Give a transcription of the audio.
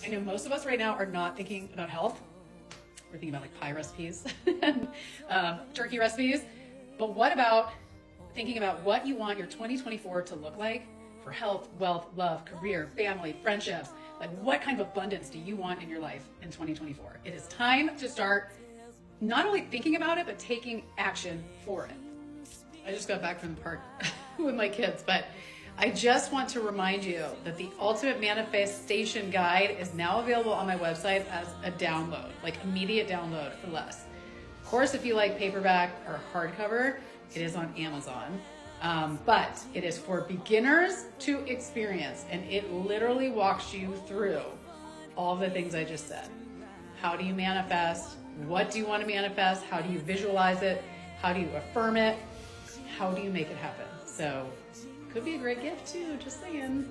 I know most of us right now are not thinking about health. We're thinking about like pie recipes and turkey recipes. But what about thinking about what you want your 2024 to look like for health, wealth, love, career, family, friendships? Like what kind of abundance do you want in your life in 2024? It is time to start not only thinking about it, but taking action for it. I just got back from the park with my kids, but I just want to remind you that the Ultimate Manifestation Guide is now available on my website as a download, like immediate download for less. Of course, if you like paperback or hardcover, it is on Amazon. But it is for beginners to experience, and it literally walks you through all the things I just said. How do you manifest? What do you want to manifest? How do you visualize it? How do you affirm it? How do you make it happen? So, could be a great gift too, just saying.